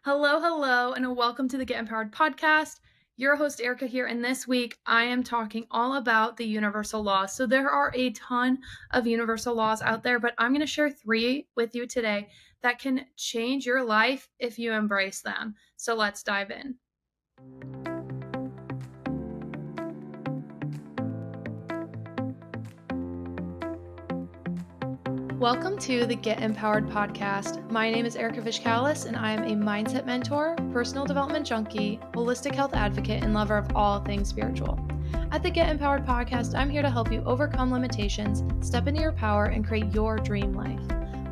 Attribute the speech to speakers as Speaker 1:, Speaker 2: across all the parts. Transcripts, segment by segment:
Speaker 1: Hello, and welcome to the Get Empowered podcast. Your host, Erica, here. And this week, I am talking all about the universal laws. So, there are a ton of universal laws out there, but I'm going to share 3 with you today that can change your life if you embrace them. So, let's dive in. Welcome to the Get Empowered podcast. My name is Erica Vishkalis, and I am a mindset mentor, personal development junkie, holistic health advocate, and lover of all things spiritual. At the Get Empowered podcast, I'm here to help you overcome limitations, step into your power, and create your dream life.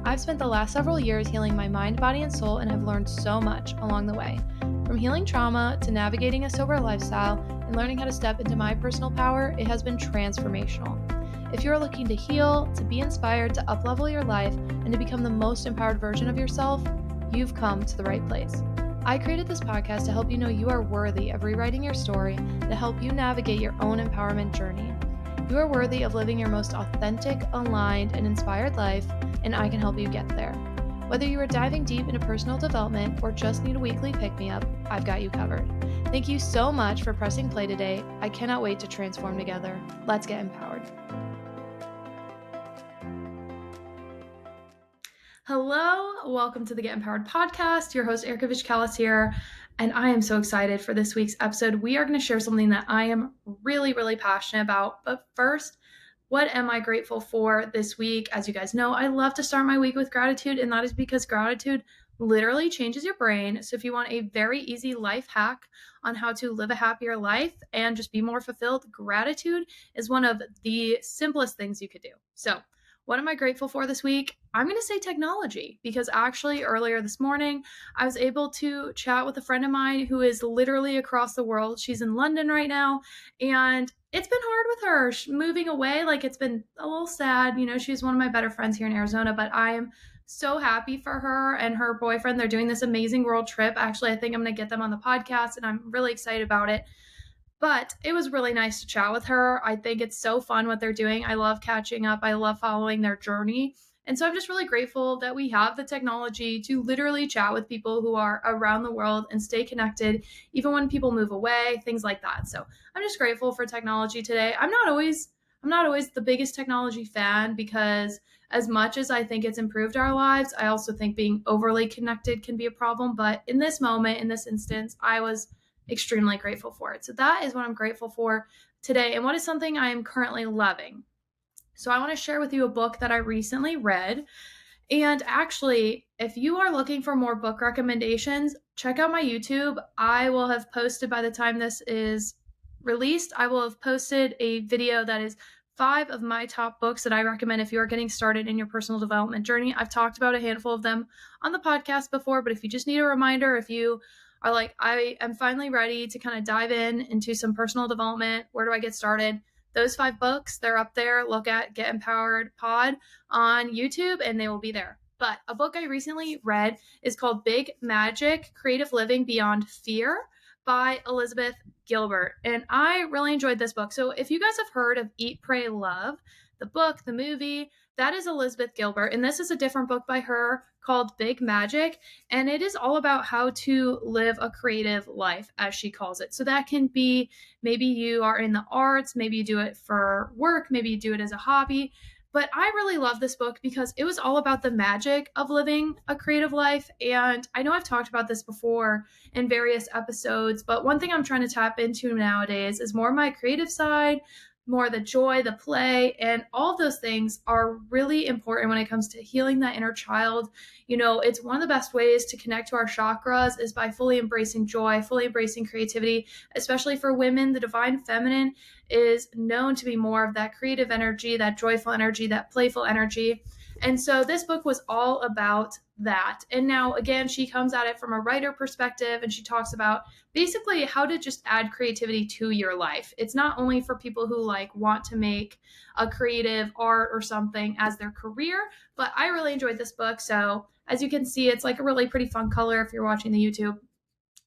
Speaker 1: I've spent the last several years healing my mind, body, and soul, and have learned so much along the way. From healing trauma to navigating a sober lifestyle and learning how to step into my personal power, it has been transformational. If you're looking to heal, to be inspired, to uplevel your life, and to become the most empowered version of yourself, you've come to the right place. I created this podcast to help you know you are worthy of rewriting your story, to help you navigate your own empowerment journey. You are worthy of living your most authentic, aligned, and inspired life, and I can help you get there. Whether you are diving deep into personal development or just need a weekly pick-me-up, I've got you covered. Thank you so much for pressing play today. I cannot wait to transform together. Let's get empowered. Hello, welcome to the Get Empowered podcast. Your host, Erica Vishkalis here, and I am so excited for this week's episode. We are going to share something that I am really passionate about. But first, what am I grateful for this week? As you guys know, I love to start my week with gratitude, and that is because gratitude literally changes your brain. So if you want a very easy life hack on how to live a happier life and just be more fulfilled, gratitude is one of the simplest things you could do. So what am I grateful for this week? I'm going to say technology, because actually earlier this morning, I was able to chat with a friend of mine who is literally across the world. She's in London right now, and it's been hard with her moving away. Like, it's been a little sad. You know, she's one of my better friends here in Arizona, but I am so happy for her and her boyfriend. They're doing this amazing world trip. Actually, I think I'm going to get them on the podcast, and I'm really excited about it. But it was really nice to chat with her. I think it's so fun what they're doing. I love catching up. I love following their journey. And so I'm just really grateful that we have the technology to literally chat with people who are around the world and stay connected, even when people move away, things like that. So I'm just grateful for technology today. I'm not always the biggest technology fan, because as much as I think it's improved our lives, I also think being overly connected can be a problem. But in this moment, in this instance, I was extremely grateful for it. So that is what I'm grateful for today, and what is something I am currently loving. So I want to share with you a book that I recently read. And actually, if you are looking for more book recommendations, check out my YouTube. I will have posted, by the time this is released, I will have posted a video that is 5 of my top books that I recommend if you are getting started in your personal development journey. I've talked about a handful of them on the podcast before, but if you just need a reminder, if you are like, I am finally ready to kind of dive into some personal development, where do I get started? Those 5 books, they're up there. Look at Get Empowered Pod on YouTube and they will be there. But a book I recently read is called Big Magic: Creative Living Beyond Fear by Elizabeth Gilbert. And I really enjoyed this book. So if you guys have heard of Eat, Pray, Love, the book, the movie, that is Elizabeth Gilbert. And this is a different book by her called Big Magic. And it is all about how to live a creative life, as she calls it. So that can be, maybe you are in the arts, maybe you do it for work, maybe you do it as a hobby. But I really love this book because it was all about the magic of living a creative life. And I know I've talked about this before in various episodes, but one thing I'm trying to tap into nowadays is more my creative side, more the joy, the play, and all of those things are really important when it comes to healing that inner child. You know, it's one of the best ways to connect to our chakras is by fully embracing joy, fully embracing creativity, especially for women. The divine feminine is known to be more of that creative energy, that joyful energy, that playful energy. And so this book was all about that. And now, again, she comes at it from a writer perspective, and she talks about basically how to just add creativity to your life. It's not only for people who like want to make a creative art or something as their career, but I really enjoyed this book. So as you can see, it's like a really pretty fun color if you're watching the YouTube.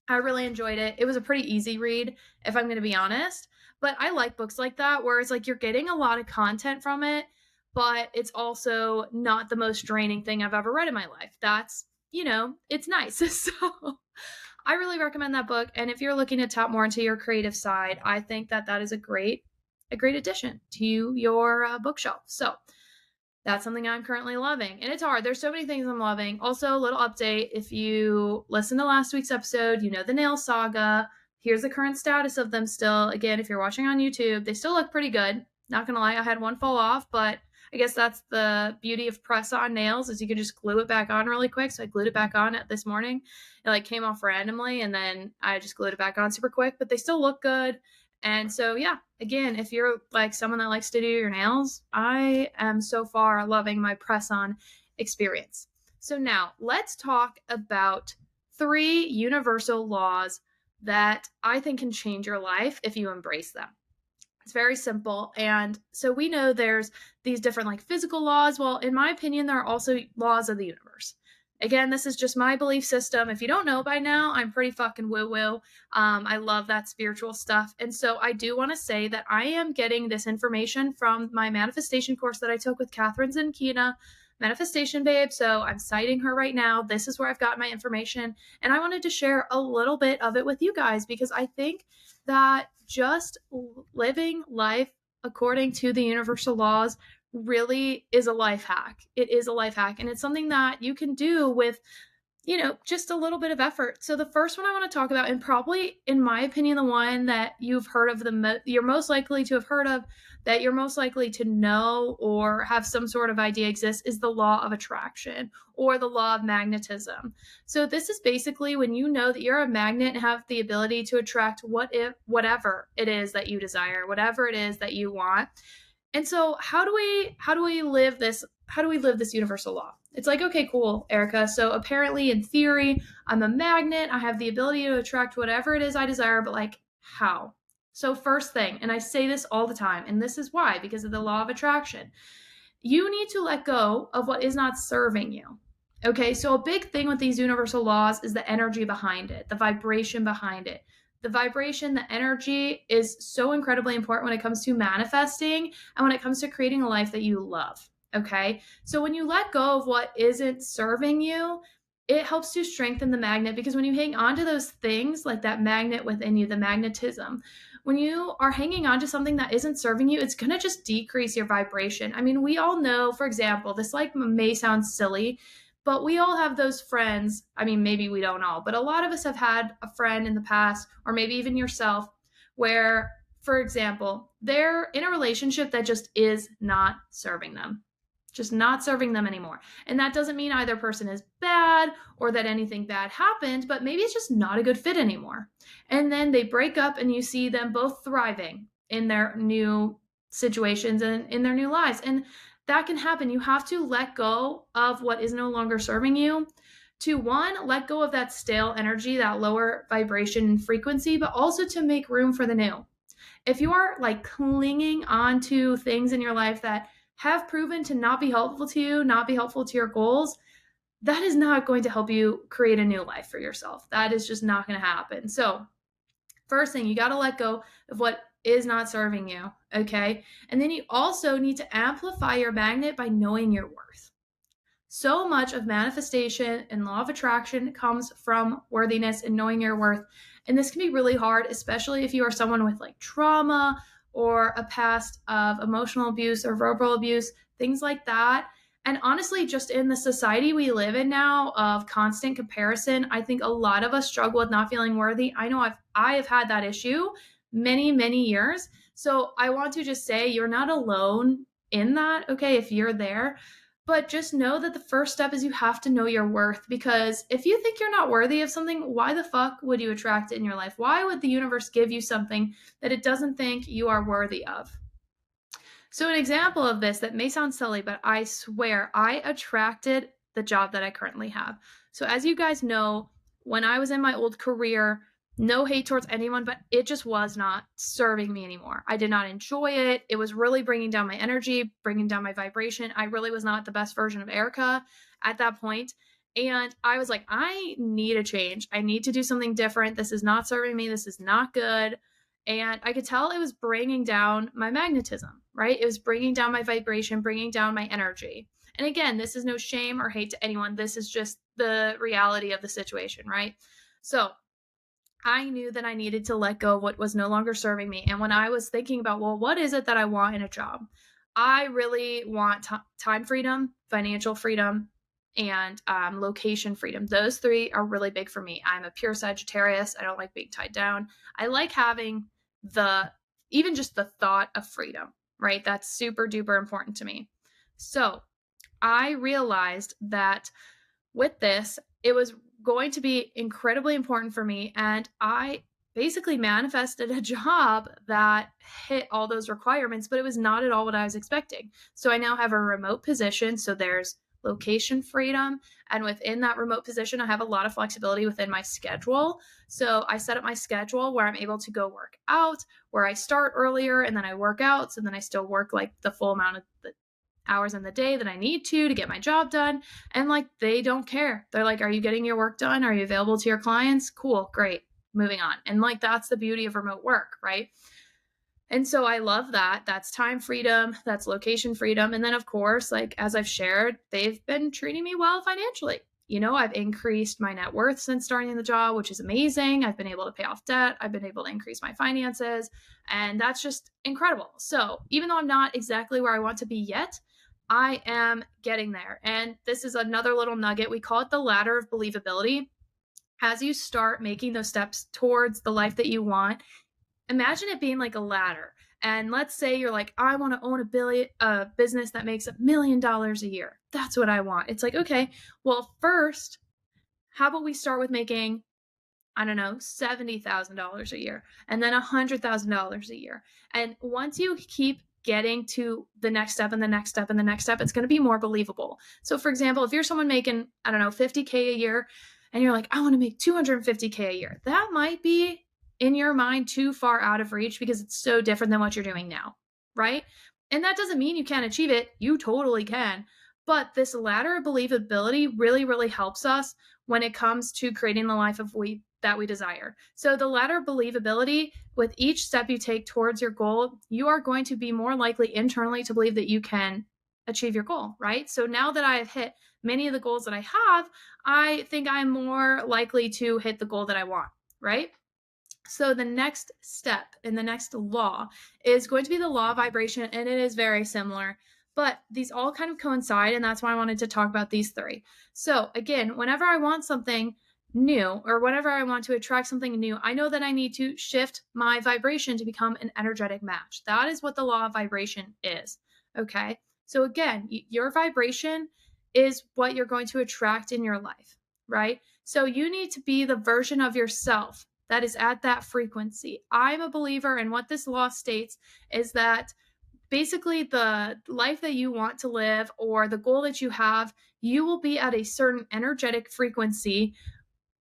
Speaker 1: I really enjoyed it. It was a pretty easy read, if I'm going to be honest. But I like books like that, where it's like you're getting a lot of content from it, but it's also not the most draining thing I've ever read in my life. That's it's nice. So I really recommend that book. And if you're looking to tap more into your creative side, I think that is a great addition to your bookshelf. So that's something I'm currently loving. And it's hard. There's so many things I'm loving. Also, a little update. If you listen to last week's episode, you know the Nail Saga. Here's the current status of them still. Again, if you're watching on YouTube, they still look pretty good. Not gonna lie, I had one fall off, but I guess that's the beauty of press-on nails is you can just glue it back on really quick. So I glued it back on this morning. It came off randomly and then I just glued it back on super quick, but they still look good. And so, yeah, again, if you're someone that likes to do your nails, I am so far loving my press on experience. So now let's talk about 3 universal laws that I think can change your life if you embrace them. It's very simple. And so we know there's these different physical laws. Well, in my opinion, there are also laws of the universe. Again, this is just my belief system. If you don't know by now, I'm pretty fucking woo-woo. I love that spiritual stuff. And so I do want to say that I am getting this information from my manifestation course that I took with Catherine Zankina, Manifestation Babe. So I'm citing her right now. This is where I've got my information. And I wanted to share a little bit of it with you guys because I think that just living life according to the universal laws really is a life hack. It is a life hack. And it's something that you can do with, just a little bit of effort. So the first one I want to talk about, and probably, in my opinion, the one that you've heard of, you're most likely to have heard of, that you're most likely to know or have some sort of idea exists, is the law of attraction or the law of magnetism. So this is basically when you know that you're a magnet and have the ability to attract whatever it is that you desire, whatever it is that you want. And so how do we live this? How do we live this universal law? It's okay, cool, Erica. So apparently in theory, I'm a magnet. I have the ability to attract whatever it is I desire, but how? So first thing, and I say this all the time, and this is why, because of the law of attraction, you need to let go of what is not serving you. Okay, so a big thing with these universal laws is the energy behind it, the vibration behind it. The vibration, the energy is so incredibly important when it comes to manifesting and when it comes to creating a life that you love. Okay, so when you let go of what isn't serving you, it helps to strengthen the magnet, because when you hang on to those things, like that magnet within you, the magnetism, when you are hanging on to something that isn't serving you, it's going to just decrease your vibration. I mean, we all know, for example, this may sound silly, but we all have those friends. I mean, maybe we don't all, but a lot of us have had a friend in the past, or maybe even yourself, where, for example, they're in a relationship that just is not serving them. Just not serving them anymore. And that doesn't mean either person is bad or that anything bad happened, but maybe it's just not a good fit anymore. And then they break up and you see them both thriving in their new situations and in their new lives. And that can happen. You have to let go of what is no longer serving you to, one, let go of that stale energy, that lower vibration and frequency, but also to make room for the new. If you are clinging on to things in your life that have proven to not be helpful to you, not be helpful to your goals, that is not going to help you create a new life for yourself. That is just not going to happen. So first thing, you got to let go of what is not serving you, okay? And then you also need to amplify your magnet by knowing your worth. So much of manifestation and law of attraction comes from worthiness and knowing your worth. And this can be really hard, especially if you are someone with trauma or a past of emotional abuse or verbal abuse, things like that. And honestly, just in the society we live in now of constant comparison, I think a lot of us struggle with not feeling worthy. I know I have had that issue many, many years. So I want to just say you're not alone in that, okay, if you're there. But just know that the first step is you have to know your worth, because if you think you're not worthy of something, why the fuck would you attract it in your life? Why would the universe give you something that it doesn't think you are worthy of? So an example of this that may sound silly, but I swear I attracted the job that I currently have. So as you guys know, when I was in my old career, no hate towards anyone, but it just was not serving me anymore. I did not enjoy it. It was really bringing down my energy, bringing down my vibration. I really was not the best version of Erica at that point. And I was like, I need a change. I need to do something different. This is not serving me. This is not good. And I could tell it was bringing down my magnetism, right? It was bringing down my vibration, bringing down my energy. And again, this is no shame or hate to anyone. This is just the reality of the situation, right? So I knew that I needed to let go of what was no longer serving me. And when I was thinking about, well, what is it that I want in a job? I really want time freedom, financial freedom, and location freedom. Those three are really big for me. I'm a pure Sagittarius. I don't like being tied down. I like having even just the thought of freedom, right? That's super duper important to me. So I realized that with this, it was going to be incredibly important for me. And I basically manifested a job that hit all those requirements, but it was not at all what I was expecting. So I now have a remote position. So there's location freedom. And within that remote position, I have a lot of flexibility within my schedule. So I set up my schedule where I'm able to go work out, where I start earlier and then I work out. So then I still work like the full amount of the hours in the day that I need to get my job done. And like, they don't care. They're like, are you getting your work done? Are you available to your clients? Cool, great, moving on. And like, that's the beauty of remote work, right? And so I love that. That's time freedom, that's location freedom. And then, of course, like as I've shared, they've been treating me well financially. I've increased my net worth since starting the job, which is amazing. I've been able to pay off debt. I've been able to increase my finances. And that's just incredible. So even though I'm not exactly where I want to be yet, I am getting there. And this is another little nugget. We call it the ladder of believability. As you start making those steps towards the life that you want, imagine it being like a ladder. And let's say you're like, I want to own a business that makes $1 million a year. That's what I want. It's like, okay, well, first, how about we start with making, I don't know, $70,000 a year and then $100,000 a year. And once you keep getting to the next step and the next step and the next step, it's going to be more believable. So for example, if you're someone making, I don't know, 50K a year and you're like, I want to make 250K a year, that might be in your mind too far out of reach because it's so different than what you're doing now, right? And that doesn't mean you can't achieve it. You totally can. But this ladder of believability really, really helps us when it comes to creating the life that we desire. So the ladder of believability, with each step you take towards your goal, you are going to be more likely internally to believe that you can achieve your goal, right? So now that I have hit many of the goals that I have, I think I'm more likely to hit the goal that I want, right? So the next step in the next law is going to be the law of vibration, and it is very similar, but these all kind of coincide, and that's why I wanted to talk about these three. So again, whenever I want something new or whenever I want to attract something new, I know that I need to shift my vibration to become an energetic match. That is what the law of vibration is. Okay. So again, your vibration is what you're going to attract in your life, right? So you need to be the version of yourself that is at that frequency. I'm a believer, and what this law states is that basically the life that you want to live or the goal that you have, you will be at a certain energetic frequency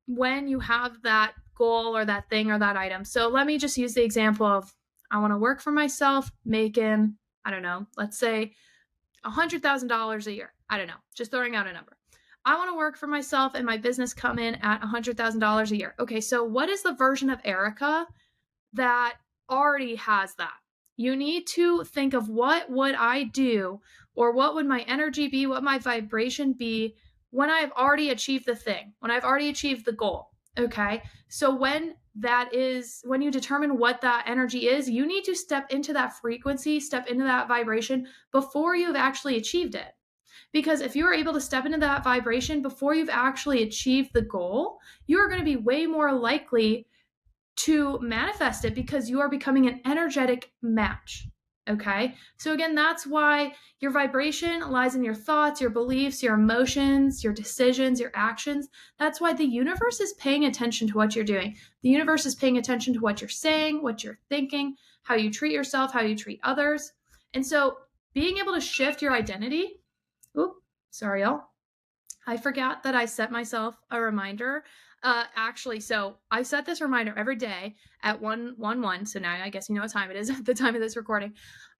Speaker 1: when you have that goal or that thing or that item. So let me just use the example of I want to work for myself making, I don't know, let's say $100,000 a year. I don't know, just throwing out a number. I want to work for myself and my business come in at $100,000 a year. Okay, so what is the version of Erica that already has that? You need to think of what would I do or what would my energy be, what my vibration be when I've already achieved the thing, when I've already achieved the goal. Okay, so when you determine what that energy is, you need to step into that frequency, step into that vibration before you've actually achieved it. Because if you are able to step into that vibration before you've actually achieved the goal, you are going to be way more likely to manifest it because you are becoming an energetic match. Okay. So again, that's why your vibration lies in your thoughts, your beliefs, your emotions, your decisions, your actions. That's why the universe is paying attention to what you're doing. The universe is paying attention to what you're saying, what you're thinking, how you treat yourself, how you treat others. And so being able to shift your identity. Oop, sorry, y'all. I forgot that I set myself a reminder. So I set this reminder every day at 1:11. So now I guess you know what time it is at the time of this recording.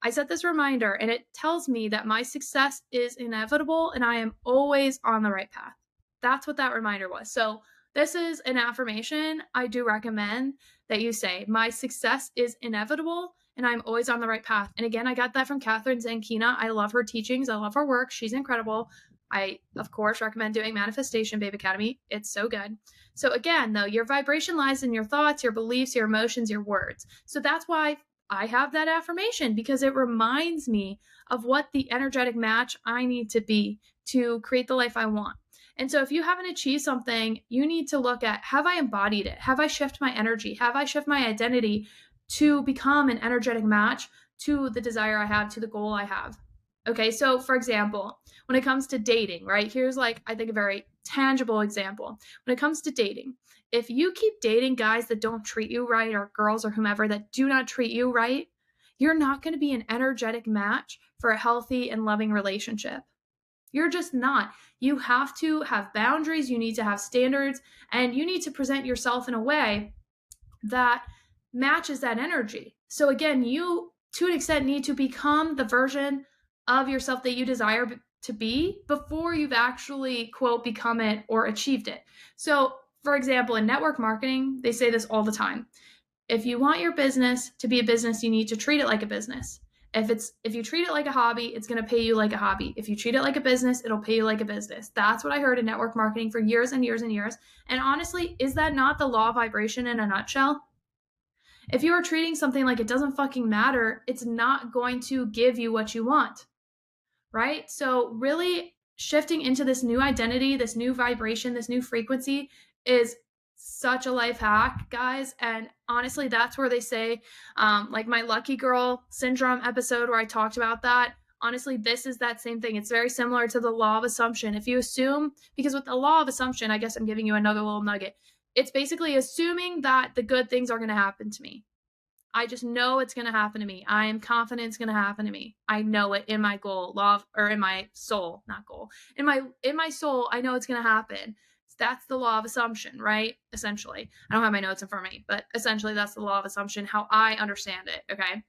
Speaker 1: I set this reminder and it tells me that my success is inevitable and I am always on the right path. That's what that reminder was. So this is an affirmation I do recommend that you say, my success is inevitable and I'm always on the right path. And again, I got that from Catherine Zankina. I love her teachings. I love her work. She's incredible. I, of course, recommend doing Manifestation Babe Academy. It's so good. So, again, though, your vibration lies in your thoughts, your beliefs, your emotions, your words. So, that's why I have that affirmation, because it reminds me of what the energetic match I need to be to create the life I want. And so, if you haven't achieved something, you need to look at, have I embodied it? Have I shifted my energy? Have I shifted my identity to become an energetic match to the desire I have, to the goal I have? Okay, so for example, when it comes to dating, right? Here's like, I think, a very tangible example. When it comes to dating, if you keep dating guys that don't treat you right, or girls or whomever that do not treat you right, you're not going to be an energetic match for a healthy and loving relationship. You're just not. You have to have boundaries, you need to have standards, and you need to present yourself in a way that matches that energy. So again, you to an extent need to become the version of yourself that you desire to be before you've actually, quote, become it or achieved it. So, for example, in network marketing, they say this all the time. If you want your business to be a business, you need to treat it like a business. If you treat it like a hobby, it's going to pay you like a hobby. If you treat it like a business, it'll pay you like a business. That's what I heard in network marketing for years and years and years. And honestly, is that not the law of vibration in a nutshell? If you are treating something like it doesn't fucking matter, it's not going to give you what you want, right? So, really shifting into this new identity, this new vibration, this new frequency is such a life hack, guys. And honestly, that's where they say, like my lucky girl syndrome episode where I talked about that. Honestly, this is that same thing. It's very similar to the law of assumption. If you assume, because with the law of assumption, I guess I'm giving you another little nugget. It's basically assuming that the good things are going to happen to me. I just know it's going to happen to me. I am confident it's going to happen to me. I know it in my goal, love, or in my soul, not goal. In my soul, I know it's going to happen. That's the law of assumption, right? Essentially. I don't have my notes in front of me, but essentially that's the law of assumption, how I understand it, okay?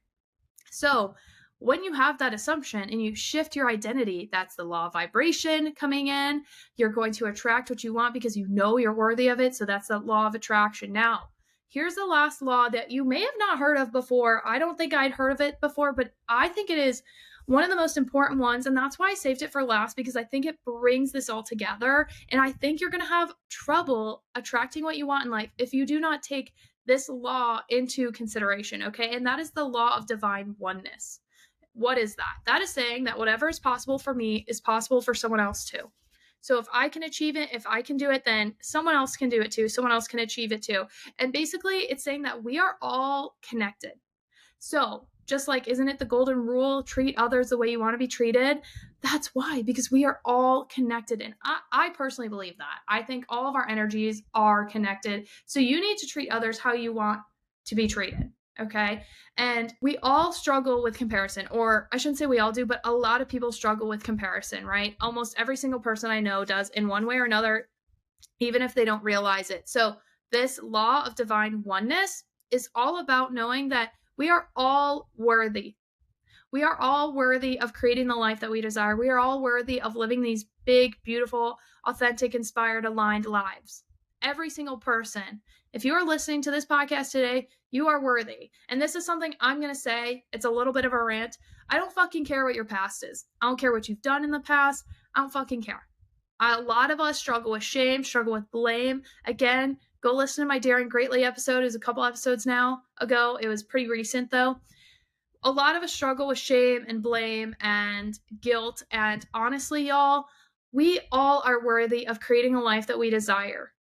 Speaker 1: So, when you have that assumption and you shift your identity, that's the law of vibration coming in. You're going to attract what you want because you know you're worthy of it. So, that's the law of attraction. Now, here's the last law that you may have not heard of before. I don't think I'd heard of it before, but I think it is one of the most important ones. And that's why I saved it for last, because I think it brings this all together. And I think you're going to have trouble attracting what you want in life if you do not take this law into consideration, okay? And that is the law of divine oneness. What is that? That is saying that whatever is possible for me is possible for someone else too. So if I can achieve it, if I can do it, then someone else can do it too. Someone else can achieve it too. And basically, it's saying that we are all connected. So, just like, isn't it the golden rule? Treat others the way you want to be treated. That's why, because we are all connected. And I personally believe that. I think all of our energies are connected. So, you need to treat others how you want to be treated. Okay. And we all struggle with comparison, or I shouldn't say we all do, but a lot of people struggle with comparison, right? Almost every single person I know does in one way or another, even if they don't realize it. So, this law of divine oneness is all about knowing that we are all worthy. We are all worthy of creating the life that we desire. We are all worthy of living these big, beautiful, authentic, inspired, aligned lives. Every single person. If you are listening to this podcast today, you are worthy. And this is something I'm going to say. It's a little bit of a rant. I don't fucking care what your past is. I don't care what you've done in the past. I don't fucking care. A lot of us struggle with shame, struggle with blame. Again, go listen to my Daring Greatly episode. It was a couple episodes now ago. It was pretty recent though. A lot of us struggle with shame and blame and guilt. And honestly, y'all, we all are worthy of creating a life that we desire.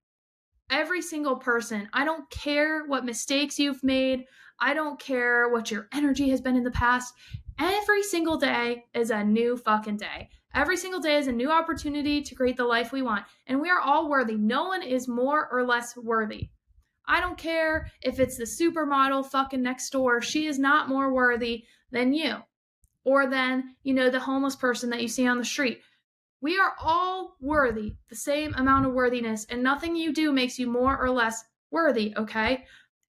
Speaker 1: Every single person. I don't care what mistakes you've made. I don't care what your energy has been in the past. Every single day is a new fucking day. Every single day is a new opportunity to create the life we want. And we are all worthy. No one is more or less worthy. I don't care if it's the supermodel fucking next door. She is not more worthy than you. Or than, the homeless person that you see on the street. We are all worthy, the same amount of worthiness, and nothing you do makes you more or less worthy, okay?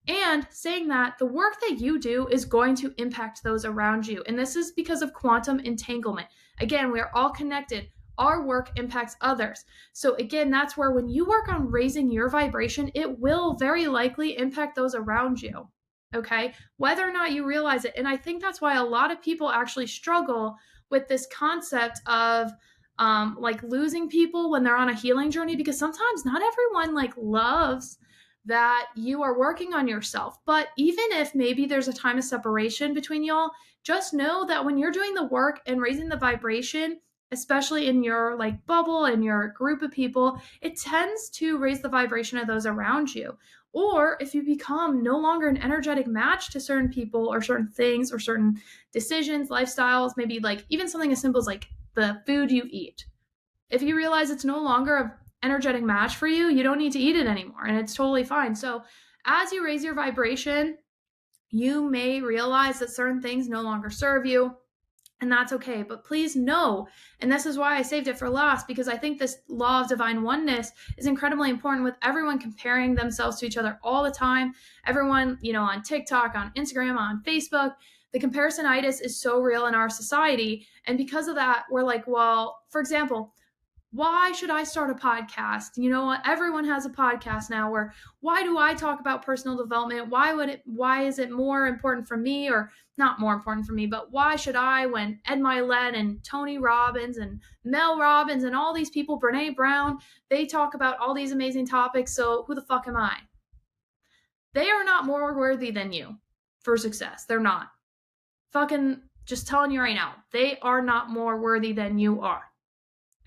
Speaker 1: And saying that, the work that you do is going to impact those around you. And this is because of quantum entanglement. Again, we are all connected. Our work impacts others. So again, that's where when you work on raising your vibration, it will very likely impact those around you, okay? Whether or not you realize it. And I think that's why a lot of people actually struggle with this concept of like losing people when they're on a healing journey, because sometimes not everyone like loves that you are working on yourself. But even if maybe there's a time of separation between y'all, just know that when you're doing the work and raising the vibration, especially in your like bubble and your group of people, it tends to raise the vibration of those around you. Or if you become no longer an energetic match to certain people or certain things or certain decisions, lifestyles, maybe like even something as simple as like the food you eat. If you realize it's no longer an energetic match for you, you don't need to eat it anymore, and it's totally fine. So as you raise your vibration, you may realize that certain things no longer serve you, and that's okay. But please know, and this is why I saved it for last, because I think this law of divine oneness is incredibly important with everyone comparing themselves to each other all the time. Everyone, on TikTok, on Instagram, on Facebook, the comparisonitis is so real in our society. And because of that, we're like, well, for example, why should I start a podcast? You know what? Everyone has a podcast now. Where why do I talk about personal development? Why is it more important for me, or not more important for me, but why should I, when Ed Milet and Tony Robbins and Mel Robbins and all these people, Brene Brown, they talk about all these amazing topics. So who the fuck am I? They are not more worthy than you for success. They're not. Fucking just telling you right now, they are not more worthy than you are.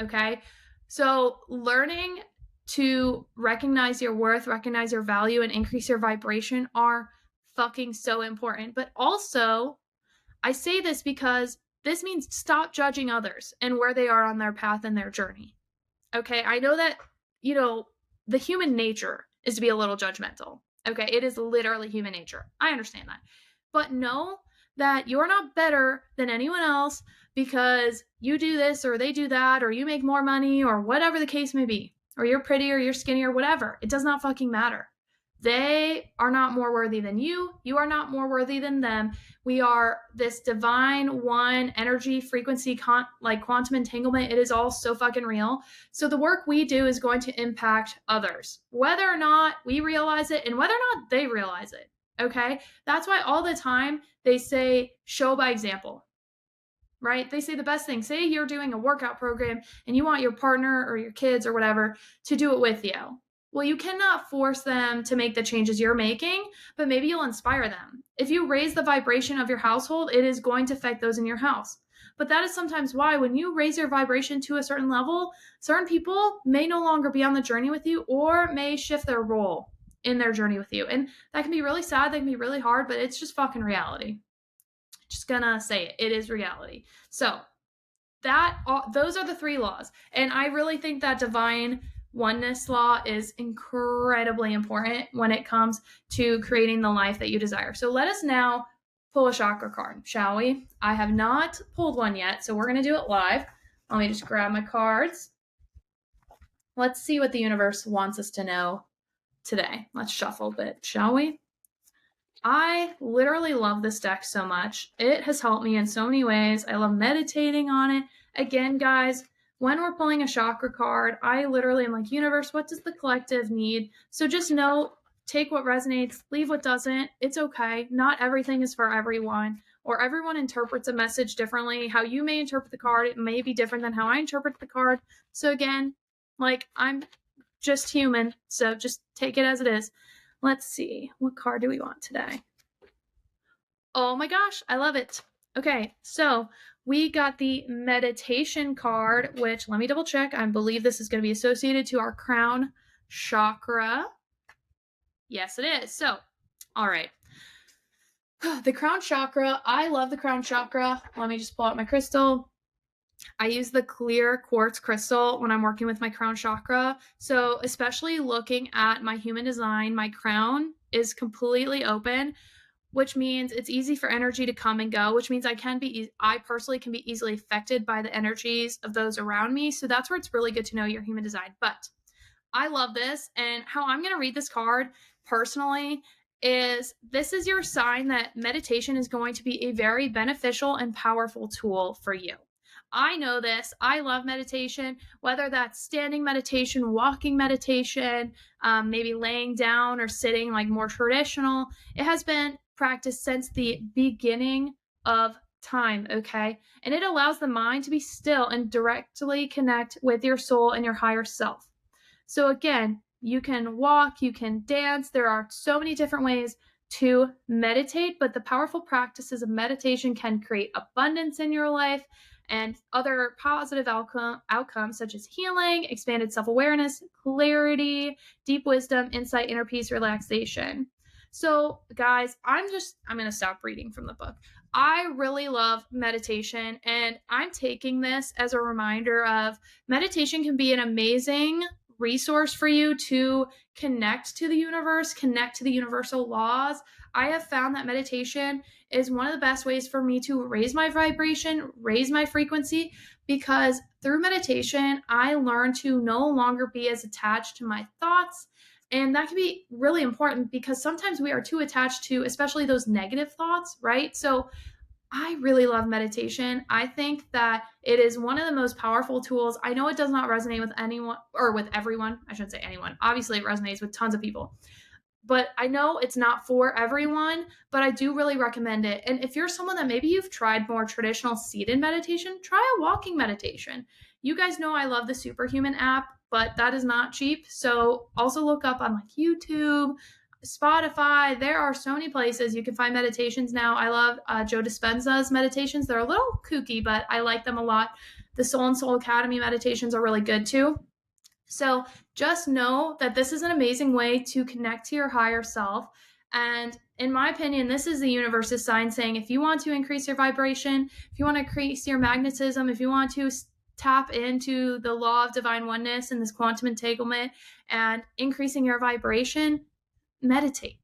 Speaker 1: Okay? So learning to recognize your worth, recognize your value, and increase your vibration are fucking so important. But also, I say this because this means stop judging others and where they are on their path and their journey. Okay? I know that, the human nature is to be a little judgmental. Okay? It is literally human nature. I understand that. But know that you're not better than anyone else because you do this or they do that, or you make more money, or whatever the case may be, or you're pretty or you're skinny or whatever. It does not fucking matter. They are not more worthy than you. You are not more worthy than them. We are this divine one energy frequency, like quantum entanglement. It is all so fucking real. So the work we do is going to impact others, whether or not we realize it and whether or not they realize it. Okay? That's why all the time they say show by example, right? They say the best thing. Say you're doing a workout program and you want your partner or your kids or whatever to do it with you. Well, you cannot force them to make the changes you're making, but maybe you'll inspire them. If you raise the vibration of your household, it is going to affect those in your house. But that is sometimes why when you raise your vibration to a certain level, certain people may no longer be on the journey with you or may shift their role in their journey with you. And that can be really sad, that can be really hard, but it's just fucking reality. Just gonna say it. It is reality. So those are the 3 laws. And I really think that divine oneness law is incredibly important when it comes to creating the life that you desire. So let us now pull a chakra card, shall we? I have not pulled one yet, so we're going to do it live. Let me just grab my cards. Let's see what the universe wants us to know today. Let's shuffle a bit, shall we? I literally love this deck so much. It has helped me in so many ways. I love meditating on it. Again, guys, when we're pulling a chakra card, I literally am like, universe, what does the collective need? So just know, take what resonates, leave what doesn't. It's okay. Not everything is for everyone, or everyone interprets a message differently. How you may interpret the card, it may be different than how I interpret the card. So again, like, I'm just human, so just take it as it is. Let's see. What card do we want today? Oh my gosh, I love it. Okay, so we got the meditation card, which let me double check. I believe this is going to be associated to our crown chakra. Yes, it is. So, all right. The crown chakra. I love the crown chakra. Let me just pull out my crystal. I use the clear quartz crystal when I'm working with my crown chakra. So especially looking at my human design, my crown is completely open, which means it's easy for energy to come and go, which means I personally can be easily affected by the energies of those around me. So that's where it's really good to know your human design. But I love this. And how I'm going to read this card personally is this is your sign that meditation is going to be a very beneficial and powerful tool for you. I know this. I love meditation, whether that's standing meditation, walking meditation, maybe laying down or sitting, like more traditional. It has been practiced since the beginning of time, okay? And it allows the mind to be still and directly connect with your soul and your higher self. So again, you can walk, you can dance. There are so many different ways to meditate, but the powerful practices of meditation can create abundance in your life and other positive outcomes such as healing, expanded self-awareness, clarity, deep wisdom, insight, inner peace, relaxation. So, guys, I'm going to stop reading from the book. I really love meditation, and I'm taking this as a reminder of meditation can be an amazing resource for you to connect to the universe, connect to the universal laws. I have found that meditation is one of the best ways for me to raise my vibration, raise my frequency, because through meditation, I learn to no longer be as attached to my thoughts. And that can be really important because sometimes we are too attached to, especially those negative thoughts, right? So I really love meditation. I think that it is one of the most powerful tools. I know it does not resonate with anyone or with everyone. I shouldn't say anyone. Obviously, it resonates with tons of people. But I know it's not for everyone, but I do really recommend it. And if you're someone that maybe you've tried more traditional seated meditation, try a walking meditation. You guys know I love the Superhuman app, but that is not cheap. So also look up on like YouTube, Spotify. There are so many places you can find meditations now. I love Joe Dispenza's meditations. They're a little kooky, but I like them a lot. The Soul and Soul Academy meditations are really good too. So just know that this is an amazing way to connect to your higher self. And in my opinion, this is the universe's sign saying if you want to increase your vibration, if you want to increase your magnetism, if you want to tap into the law of divine oneness and this quantum entanglement and increasing your vibration, meditate.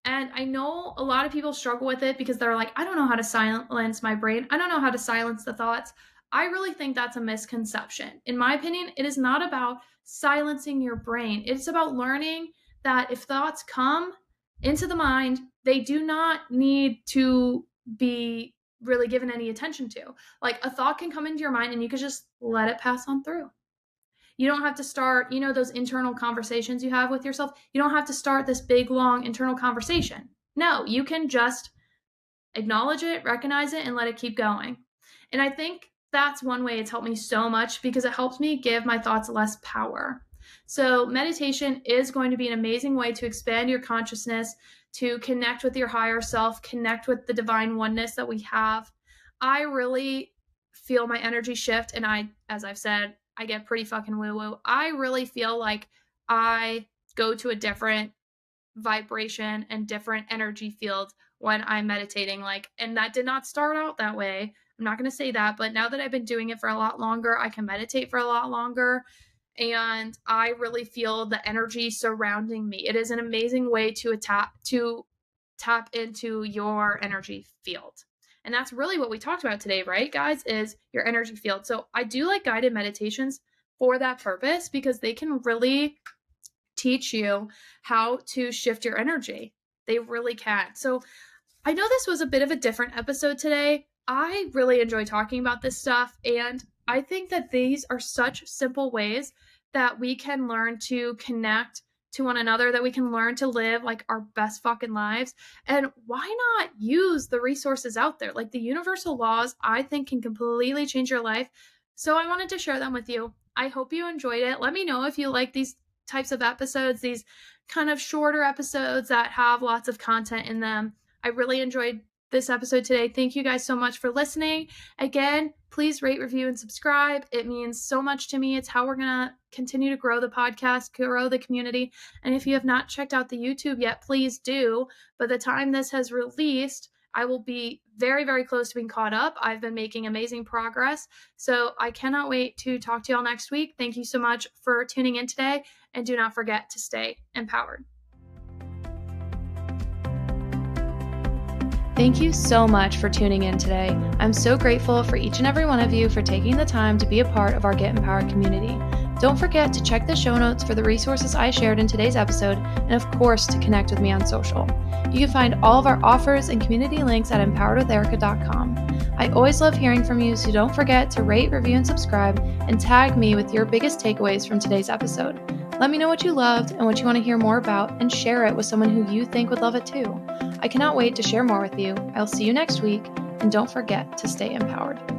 Speaker 1: And I know a lot of people struggle with it because they're like, I don't know how to silence my brain. I don't know how to silence the thoughts. I really think that's a misconception. In my opinion, it is not about silencing your brain. It's about learning that if thoughts come into the mind, they do not need to be really given any attention to. Like a thought can come into your mind and you can just let it pass on through. You don't have to start, those internal conversations you have with yourself. You don't have to start this big, long internal conversation. No, you can just acknowledge it, recognize it, and let it keep going. And I think that's one way it's helped me so much because it helps me give my thoughts less power. So, meditation is going to be an amazing way to expand your consciousness, to connect with your higher self, connect with the divine oneness that we have. I really feel my energy shift, and as I've said, I get pretty fucking woo woo. I really feel like I go to a different vibration and different energy field when I'm meditating. And that did not start out that way. I'm not going to say that, but now that I've been doing it for a lot longer, I can meditate for a lot longer. And I really feel the energy surrounding me. It is an amazing way to tap into your energy field. And that's really what we talked about today, right, guys, is your energy field. So I do like guided meditations for that purpose because they can really teach you how to shift your energy. They really can. So I know this was a bit of a different episode today. I really enjoy talking about this stuff, and I think that these are such simple ways that we can learn to connect to one another, that we can learn to live like our best fucking lives. And why not use the resources out there? Like the universal laws, I think can completely change your life. So I wanted to share them with you. I hope you enjoyed it. Let me know if you like these types of episodes, these kind of shorter episodes that have lots of content in them. I really enjoyed this episode today. Thank you guys so much for listening. Again, please rate, review, and subscribe. It means so much to me. It's how we're going to continue to grow the podcast, grow the community. And if you have not checked out the YouTube yet, please do. By the time this has released, I will be very, very close to being caught up. I've been making amazing progress. So I cannot wait to talk to y'all next week. Thank you so much for tuning in today. And do not forget to stay empowered. Thank you so much for tuning in today. I'm so grateful for each and every one of you for taking the time to be a part of our Get Empowered community. Don't forget to check the show notes for the resources I shared in today's episode, and of course to connect with me on social. You can find all of our offers and community links at empoweredwitherica.com. I always love hearing from you, so don't forget to rate, review, and subscribe, and tag me with your biggest takeaways from today's episode. Let me know what you loved and what you want to hear more about, and share it with someone who you think would love it too. I cannot wait to share more with you. I'll see you next week. and don't forget to stay empowered.